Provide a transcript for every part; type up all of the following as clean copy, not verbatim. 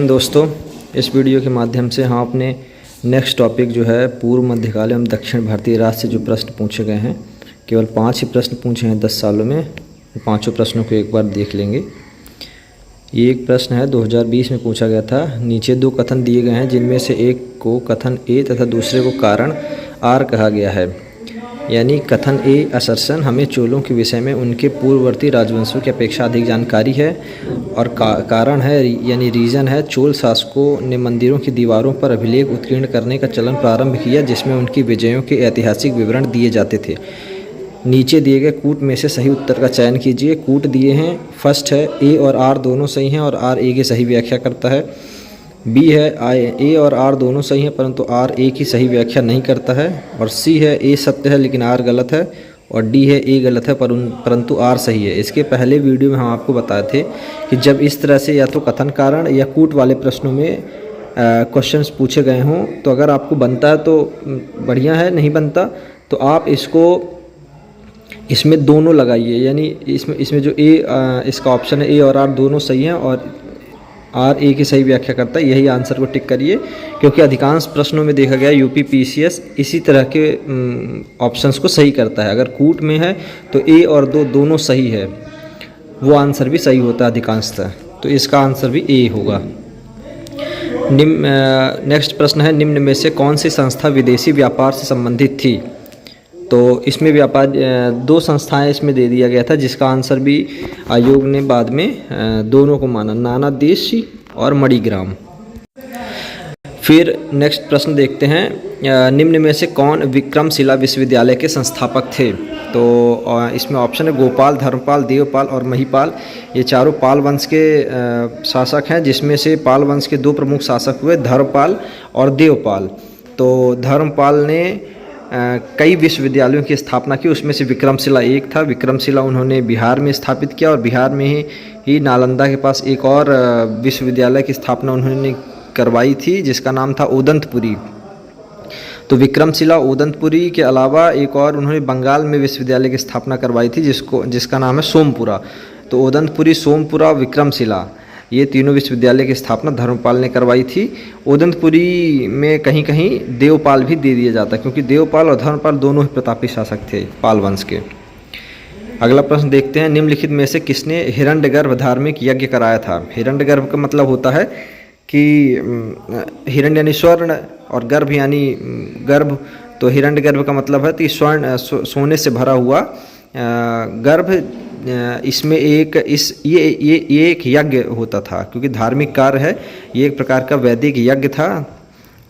दोस्तों, इस वीडियो के माध्यम से हम अपने नेक्स्ट टॉपिक जो है पूर्व मध्यकालीन एवं दक्षिण भारतीय राज्य से जो प्रश्न पूछे गए हैं, केवल 5 ही प्रश्न पूछे हैं 10 सालों में। पांचों प्रश्नों को एक बार देख लेंगे। ये एक प्रश्न है 2020 में पूछा गया था। नीचे 2 कथन दिए गए हैं जिनमें से एक को कथन ए तथा दूसरे को कारण आर कहा गया है। यानी कथन ए असर्शन हमें चोलों के विषय में उनके पूर्ववर्ती राजवंशों की अपेक्षा अधिक जानकारी है, और कारण है यानी रीज़न है चोल शासकों ने मंदिरों की दीवारों पर अभिलेख उत्कीर्ण करने का चलन प्रारंभ किया जिसमें उनकी विजयों के ऐतिहासिक विवरण दिए जाते थे। नीचे दिए गए कूट में से सही उत्तर का चयन कीजिए। कूट दिए हैं, फर्स्ट है ए और आर दोनों सही हैं और आर ए की सही व्याख्या करता है। बी है ए और आर दोनों सही हैं परंतु आर ए की सही व्याख्या नहीं करता है। और सी है ए सत्य है लेकिन आर गलत है। और डी है ए गलत है परंतु आर सही है। इसके पहले वीडियो में हम आपको बताए थे कि जब इस तरह से या तो कथन कारण या कूट वाले प्रश्नों में क्वेश्चंस पूछे गए हों तो अगर आपको बनता है तो बढ़िया है, नहीं बनता तो आप इसमें दोनों लगाइए। यानी इसमें जो इसका ऑप्शन है ए और आर दोनों सही हैं और आर ए की सही व्याख्या करता है, यही आंसर को टिक करिए। क्योंकि अधिकांश प्रश्नों में देखा गया यूपी पीसीएस इसी तरह के ऑप्शंस को सही करता है। अगर कूट में है तो ए और दोनों सही है, वो आंसर भी सही होता है अधिकांशतः, तो इसका आंसर भी ए होगा। नेक्स्ट प्रश्न है, निम्न में से कौन सी संस्था विदेशी व्यापार से संबंधित थी? तो इसमें व्यापार 2 संस्थाएं इसमें दे दिया गया था जिसका आंसर भी आयोग ने बाद में दोनों को माना, नानादेशी और मणिग्राम। फिर नेक्स्ट प्रश्न देखते हैं, निम्न में से कौन विक्रमशिला विश्वविद्यालय के संस्थापक थे? तो इसमें ऑप्शन है गोपाल, धर्मपाल, देवपाल और महिपाल। ये चारों पाल वंश के शासक हैं जिसमें से पाल वंश के 2 प्रमुख शासक हुए धर्मपाल और देवपाल। तो धर्मपाल ने कई विश्वविद्यालयों की स्थापना की, उसमें से विक्रमशिला एक था। विक्रमशिला उन्होंने बिहार में स्थापित किया और बिहार में ही नालंदा के पास एक और विश्वविद्यालय की स्थापना उन्होंने करवाई थी जिसका नाम था ओदंतपुरी। तो विक्रमशिला ओदंतपुरी के अलावा एक और उन्होंने बंगाल में विश्वविद्यालय की स्थापना करवाई थी जिसका नाम है सोमपुरा। तो ओदंतपुरी, सोमपुरा, विक्रमशिला, ये तीनों विश्वविद्यालय की स्थापना धर्मपाल ने करवाई थी। ओदंतपुरी में कहीं कहीं देवपाल भी दे दिया जाता है क्योंकि देवपाल और धर्मपाल दोनों ही प्रतापी शासक थे पाल वंश के। अगला प्रश्न देखते हैं, निम्नलिखित में से किसने हिरण्यगर्भ धार्मिक यज्ञ कराया था? हिरण्यगर्भ का मतलब होता है कि हिरण्य यानी स्वर्ण और गर्भ यानी गर्भ। तो हिरण्यगर्भ का मतलब है कि स्वर्ण सोने से भरा हुआ गर्भ। इसमें ये एक यज्ञ होता था क्योंकि धार्मिक कार्य है, ये एक प्रकार का वैदिक यज्ञ था।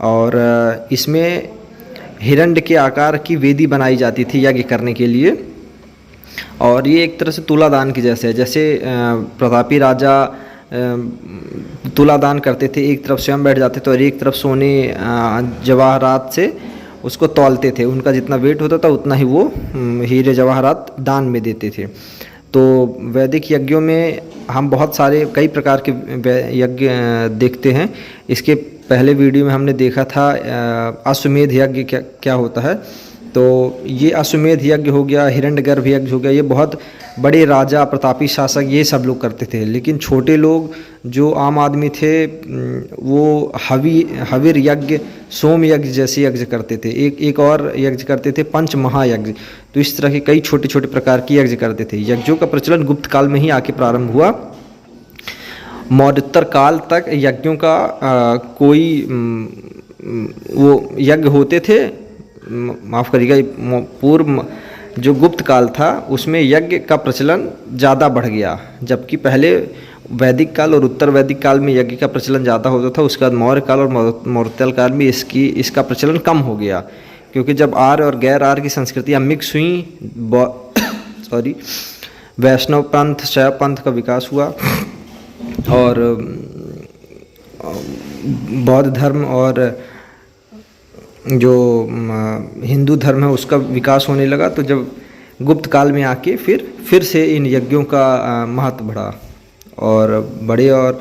और इसमें हिरण्य के आकार की वेदी बनाई जाती थी यज्ञ करने के लिए। और ये एक तरह से तुलादान की जैसे है, जैसे प्रतापी राजा तुलादान करते थे, एक तरफ स्वयं बैठ जाते थे और एक तरफ सोने जवाहरात से उसको तौलते थे। उनका जितना वेट होता था उतना ही वो हीरे जवाहरात दान में देते थे। तो वैदिक यज्ञों में हम बहुत सारे कई प्रकार के यज्ञ देखते हैं। इसके पहले वीडियो में हमने देखा था अश्वमेध यज्ञ क्या होता है। तो ये अश्वमेध यज्ञ हो गया, हिरण्यगर्भ यज्ञ हो गया, ये बहुत बड़े राजा प्रतापी शासक ये सब लोग करते थे। लेकिन छोटे लोग जो आम आदमी थे वो हविर यज्ञ, सोम यज्ञ जैसे यज्ञ करते थे। एक और यज्ञ करते थे पंच महायज्ञ। तो इस तरह के कई छोटे छोटे प्रकार की यज्ञ करते थे। यज्ञों का प्रचलन गुप्त काल में ही आके प्रारंभ हुआ। मौर्योत्तर काल तक यज्ञों का कोई वो यज्ञ होते थे, माफ़ करिएगा, पूर्व जो गुप्त काल था उसमें यज्ञ का प्रचलन ज़्यादा बढ़ गया। जबकि पहले वैदिक काल और उत्तर वैदिक काल में यज्ञ का प्रचलन ज़्यादा होता था, उसके बाद मौर्य काल और मौर्योत्तर काल में इसका प्रचलन कम हो गया। क्योंकि जब आर्य और गैर आर्य की संस्कृतियाँ मिक्स हुई वैष्णव पंथ, शैव पंथ का विकास हुआ और बौद्ध धर्म और जो हिंदू धर्म है उसका विकास होने लगा। तो जब गुप्त काल में आके फिर से इन यज्ञों का महत्व बढ़ा और बड़े और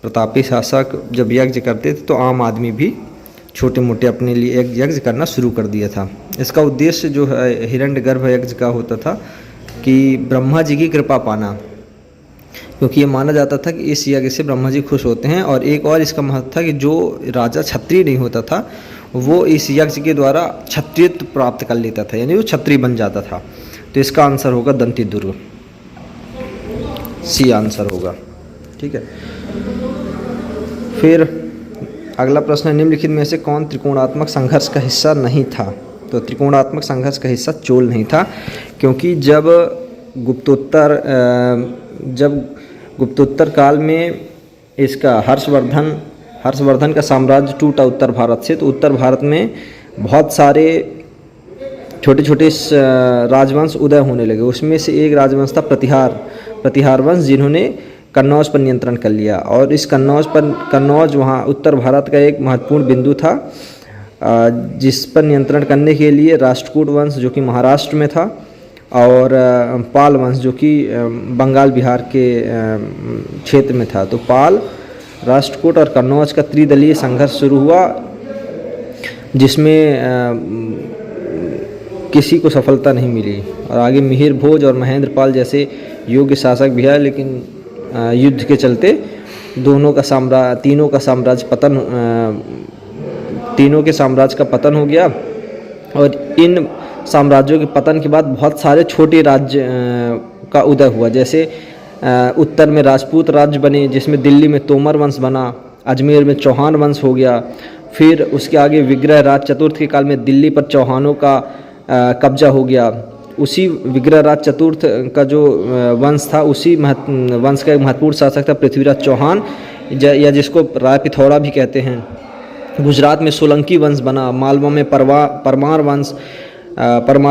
प्रतापी शासक जब यज्ञ करते थे तो आम आदमी भी छोटे मोटे अपने लिए यज्ञ करना शुरू कर दिया था। इसका उद्देश्य जो है हिरण्यगर्भ यज्ञ का होता था कि ब्रह्मा जी की कृपा पाना। क्योंकि ये माना जाता था कि इस यज्ञ से ब्रह्मा जी खुश होते हैं। और एक और इसका महत्व था कि जो राजा क्षत्रिय नहीं होता था वो इस यज्ञ के द्वारा क्षत्रियत्व प्राप्त कर लेता था, यानी वो क्षत्रिय बन जाता था। तो इसका आंसर होगा दंती दुर्ग, सी आंसर होगा। ठीक है, फिर अगला प्रश्न है, निम्नलिखित में से कौन त्रिकोणात्मक संघर्ष का हिस्सा नहीं था? तो त्रिकोणात्मक संघर्ष का हिस्सा चोल नहीं था, क्योंकि जब गुप्तोत्तर काल में इसका हर्षवर्धन का साम्राज्य टूटा उत्तर भारत से, तो उत्तर भारत में बहुत सारे छोटे छोटे राजवंश उदय होने लगे। उसमें से एक राजवंश था प्रतिहार वंश, जिन्होंने कन्नौज पर नियंत्रण कर लिया। और इस कन्नौज वहाँ उत्तर भारत का एक महत्वपूर्ण बिंदु था, जिस पर नियंत्रण करने के लिए राष्ट्रकूट वंश जो कि महाराष्ट्र में था, और पाल वंश जो कि बंगाल बिहार के क्षेत्र में था। तो पाल, राष्ट्रकूट और कन्नौज का त्रिदलीय संघर्ष शुरू हुआ, जिसमें किसी को सफलता नहीं मिली। और आगे मिहिर भोज और महेंद्र पाल जैसे योग्य शासक भी आए, लेकिन युद्ध के चलते तीनों के साम्राज्य का पतन हो गया। और इन साम्राज्यों के पतन के बाद बहुत सारे छोटे राज्य का उदय हुआ। जैसे उत्तर में राजपूत राज्य बने, जिसमें दिल्ली में तोमर वंश बना, अजमेर में चौहान वंश हो गया। फिर उसके आगे विग्रह राज चतुर्थ के काल में दिल्ली पर चौहानों का कब्जा हो गया। उसी विग्रह राज चतुर्थ का जो वंश था, उसी वंश का एक महत्वपूर्ण शासक था पृथ्वीराज चौहान, या जिसको राय पिथौरा भी कहते हैं। गुजरात में सोलंकी वंश बना, मालवा में परमार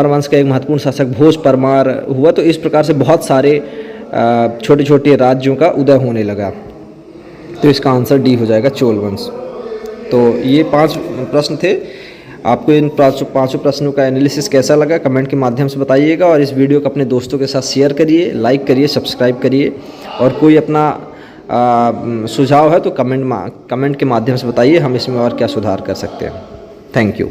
वंश का एक महत्वपूर्ण शासक भोज परमार हुआ। तो इस प्रकार से बहुत सारे छोटे छोटे राज्यों का उदय होने लगा। तो इसका आंसर डी हो जाएगा, चोल वंश। तो ये 5 प्रश्न थे। आपको इन पाँचों प्रश्नों का एनालिसिस कैसा लगा कमेंट के माध्यम से बताइएगा। और इस वीडियो को अपने दोस्तों के साथ शेयर करिए, लाइक करिए, सब्सक्राइब करिए। और कोई अपना सुझाव है तो कमेंट के माध्यम से बताइए, हम इसमें और क्या सुधार कर सकते हैं। Thank you.